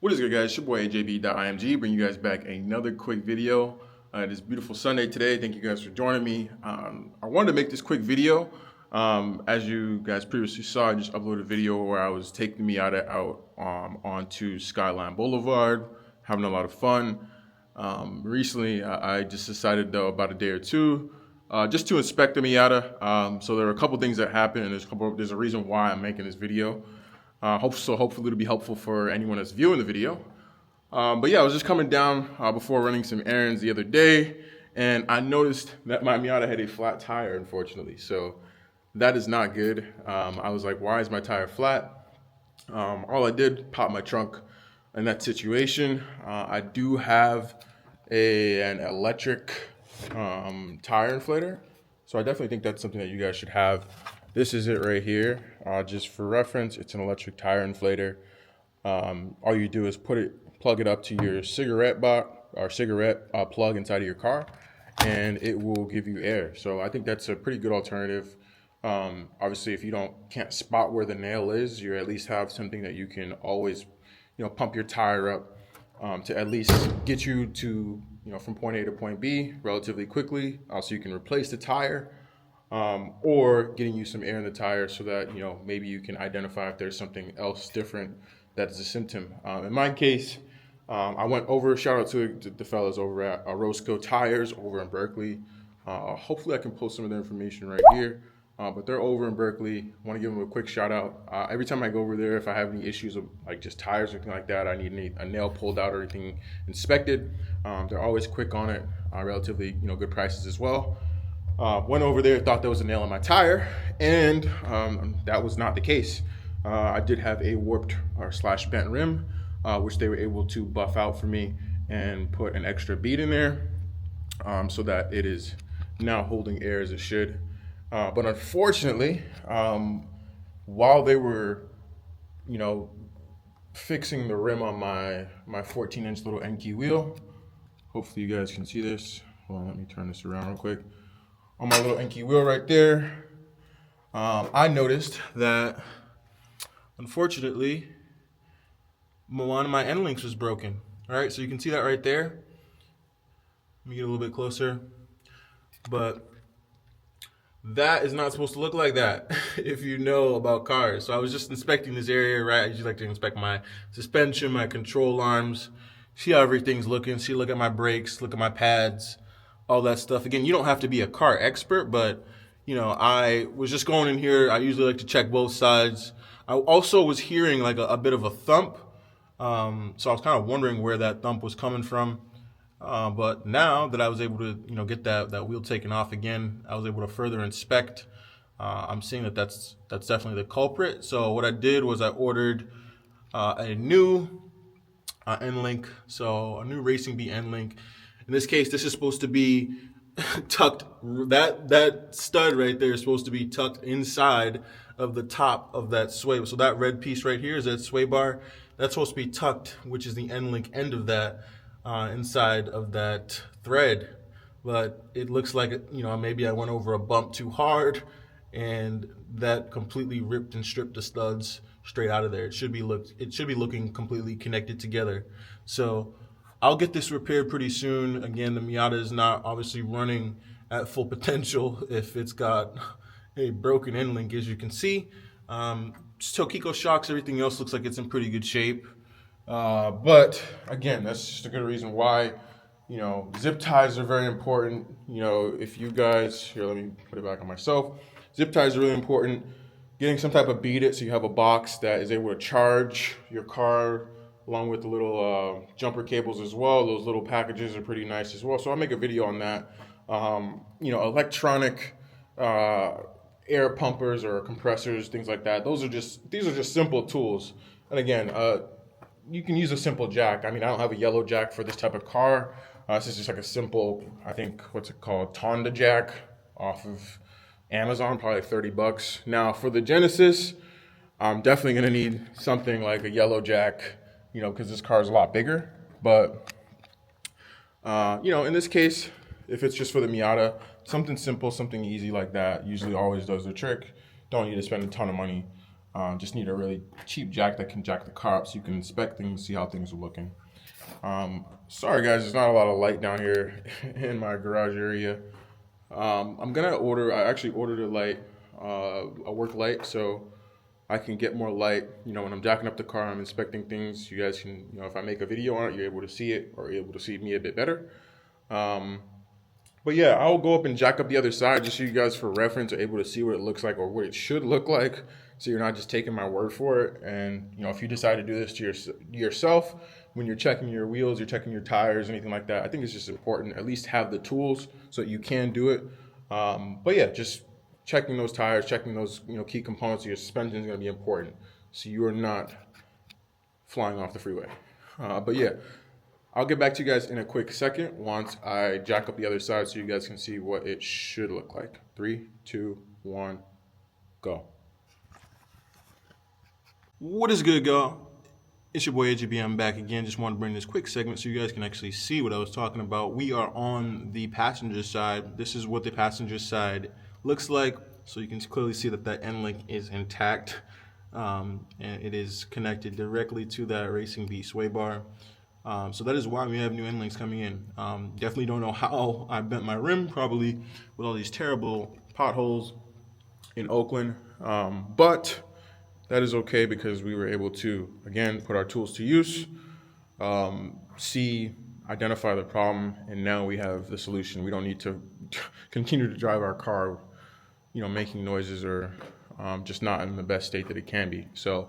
What is good, guys? It's your boy AJB.img bringing you guys back another quick video. This beautiful Sunday today. Thank you guys for joining me. I wanted to make this quick video. As you guys previously saw, I just uploaded a video where I was taking the Miata out onto Skyline Boulevard, having a lot of fun. Recently, I just decided, though, about a day or two, just to inspect the Miata. So there are a couple things that happened, and there's a reason why I'm making this video. Hopefully it'll be helpful for anyone that's viewing the video. But yeah, I was just coming down before running some errands the other day, and I noticed that my Miata had a flat tire, unfortunately. So that is not good. I was like, why is my tire flat? All I did, pop my trunk in that situation. I do have an electric tire inflator. So I definitely think that's something that you guys should have. This is it right here. Just for reference, it's an electric tire inflator. All you do is plug it up to your cigarette box or cigarette plug inside of your car, and it will give you air. So I think that's a pretty good alternative. Obviously, if you can't spot where the nail is, you at least have something that you can always, pump your tire up to at least get you to, from point A to point B relatively quickly, so you can replace the tire. Or getting you some air in the tire so that, maybe you can identify if there's something else different that is a symptom. In my case, I went over, shout out to the fellas over at Roscoe Tires over in Berkeley. Hopefully I can post some of their information right here. But they're over in Berkeley. I want to give them a quick shout out. Every time I go over there, if I have any issues of like just tires or anything like that, I need a nail pulled out or anything inspected. They're always quick on it, relatively, good prices as well. Went over there, thought there was a nail in my tire, and that was not the case. I did have a warped or slash bent rim, which they were able to buff out for me and put an extra bead in there so that it is now holding air as it should. But unfortunately, while they were, fixing the rim on my 14-inch little Enki wheel, hopefully you guys can see this. Hold on, let me turn this around real quick. On my little Enki wheel right there, I noticed that, unfortunately, one of my end links was broken. All right, so you can see that right there. Let me get a little bit closer. But that is not supposed to look like that if you know about cars. So I was just inspecting this area, right? I usually like to inspect my suspension, my control arms, see how everything's looking, look at my brakes, look at my pads, all that stuff. Again, you don't have to be a car expert, but I was just going in here. I usually like to check both sides. I also was hearing like a bit of a thump. So I was kind of wondering where that thump was coming from. But now that I was able to, get that wheel taken off again, I was able to further inspect. I'm seeing that's definitely the culprit. So what I did was I ordered a new end link, so a new Racing B end link. In this case, this is supposed to be tucked. That stud right there is supposed to be tucked inside of the top of that sway. So that red piece right here is that sway bar. That's supposed to be tucked, which is the end link end of that. Inside of that thread, but it looks like maybe I went over a bump too hard, and that completely ripped and stripped the studs straight out of there. It should be looking completely connected together. So I'll get this repaired pretty soon. Again, the Miata is not obviously running at full potential if it's got a broken end link, as you can see. Tokiko shocks, everything else looks like it's in pretty good shape. But again, that's just a good reason why, zip ties are very important. If you guys, here, let me put it back on myself. Zip ties are really important. Getting some type of bead it so you have a box that is able to charge your car along with the little jumper cables as well. Those little packages are pretty nice as well. So I'll make a video on that. Electronic air pumpers or compressors, things like that. These are just simple tools. And again, you can use a simple jack. I don't have a yellow jack for this type of car. This is just like a simple, I think, what's it called? Tonda jack off of Amazon, probably like $30. Now for the Genesis, I'm definitely gonna need something like a yellow jack, because this car is a lot bigger. But, in this case, if it's just for the Miata, something simple, something easy like that usually always does the trick. Don't need to spend a ton of money. Just need a really cheap jack that can jack the car up so you can inspect things, see how things are looking. Sorry guys, there's not a lot of light down here in my garage area. I actually ordered a light, a work light, so I can get more light. When I'm jacking up the car, I'm inspecting things. You guys can, if I make a video on it, you're able to see it or you're able to see me a bit better. But yeah, I'll go up and jack up the other side just so you guys for reference are able to see what it looks like or what it should look like. So you're not just taking my word for it. And if you decide to do this to yourself, when you're checking your wheels, you're checking your tires, anything like that, I think it's just important at least have the tools so that you can do it. But yeah, just checking those tires, checking those key components of your suspension is going to be important, so you are not flying off the freeway. But yeah, I'll get back to you guys in a quick second once I jack up the other side so you guys can see what it should look like. 3, 2, 1, go. What is good, y'all? It's your boy AGB. I'm back again. Just want to bring this quick segment so you guys can actually see what I was talking about. We are on the passenger side. This is what the passenger side looks like. So you can clearly see that that end link is intact. And it is connected directly to that Racing Beat sway bar. So that is why we have new end links coming in. Definitely don't know how I bent my rim, probably with all these terrible potholes in Oakland. But that is okay because we were able to, again, put our tools to use, identify the problem, and now we have the solution. We don't need to continue to drive our car, making noises or just not in the best state that it can be. So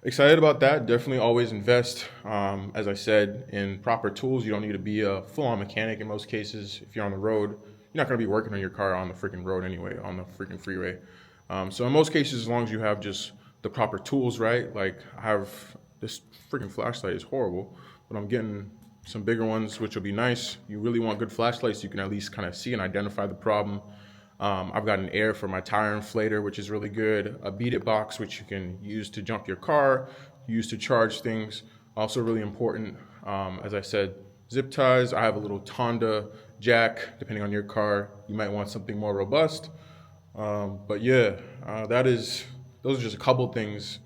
excited about that. Definitely always invest, as I said, in proper tools. You don't need to be a full-on mechanic in most cases. If you're on the road, you're not going to be working on your car on the freaking road anyway, on the freaking freeway. So in most cases, as long as you have just the proper tools, right? Like I have this freaking flashlight is horrible, but I'm getting some bigger ones, which will be nice. You really want good flashlights so you can at least kind of see and identify the problem. I've got an air for my tire inflator, which is really good. A beat it box, which you can use to jump your car, use to charge things. Also really important, as I said, zip ties. I have a little Tonda jack, depending on your car. You might want something more robust. But yeah, those are just a couple things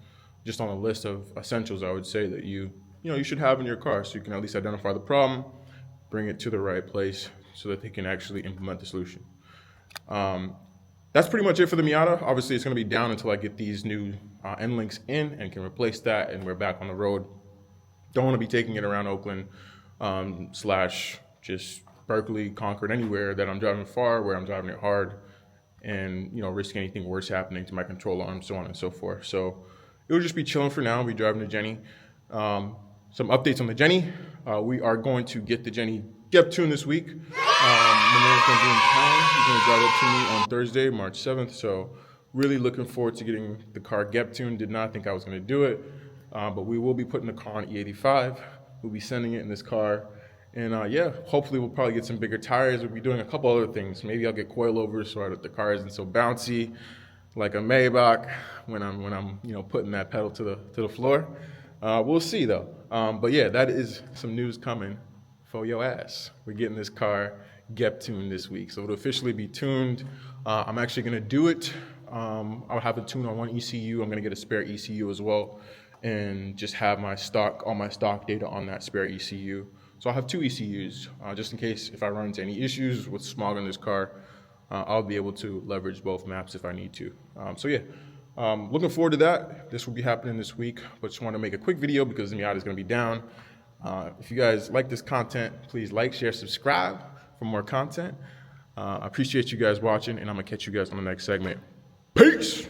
just on a list of essentials I would say that you should have in your car so you can at least identify the problem, bring it to the right place so that they can actually implement the solution. That's pretty much it for the Miata. Obviously, it's going to be down until I get these new end links in and can replace that, and we're back on the road. Don't want to be taking it around Oakland / just Berkeley, Concord, anywhere that I'm driving far, where I'm driving it hard, and risk anything worse happening to my control arm, so on and so forth. So it will just be chilling for now. I'll be driving the Jenny. Some updates on the Jenny. We are going to get the Jenny Gep Tune this week. Manera's going to be in town. He's going to drive up to me on Thursday, March 7th. So really looking forward to getting the car Gep Tune. Did not think I was going to do it, but we will be putting the car on E85. We'll be sending it in this car. And yeah, hopefully we'll probably get some bigger tires. We'll be doing a couple other things. Maybe I'll get coilovers so that the car isn't so bouncy, like a Maybach when I'm putting that pedal to the floor. We'll see though. But yeah, that is some news coming for your ass. We're getting this car Gep tuned this week, so it'll officially be tuned. I'm actually gonna do it. I'll have it tuned on one ECU. I'm gonna get a spare ECU as well, and just have all my stock data on that spare ECU. So I'll have 2 ECUs, just in case if I run into any issues with smog in this car, I'll be able to leverage both maps if I need to. So yeah, looking forward to that. This will be happening this week, but just want to make a quick video because the Miata is going to be down. If you guys like this content, please like, share, subscribe for more content. I appreciate you guys watching, and I'm going to catch you guys on the next segment. Peace!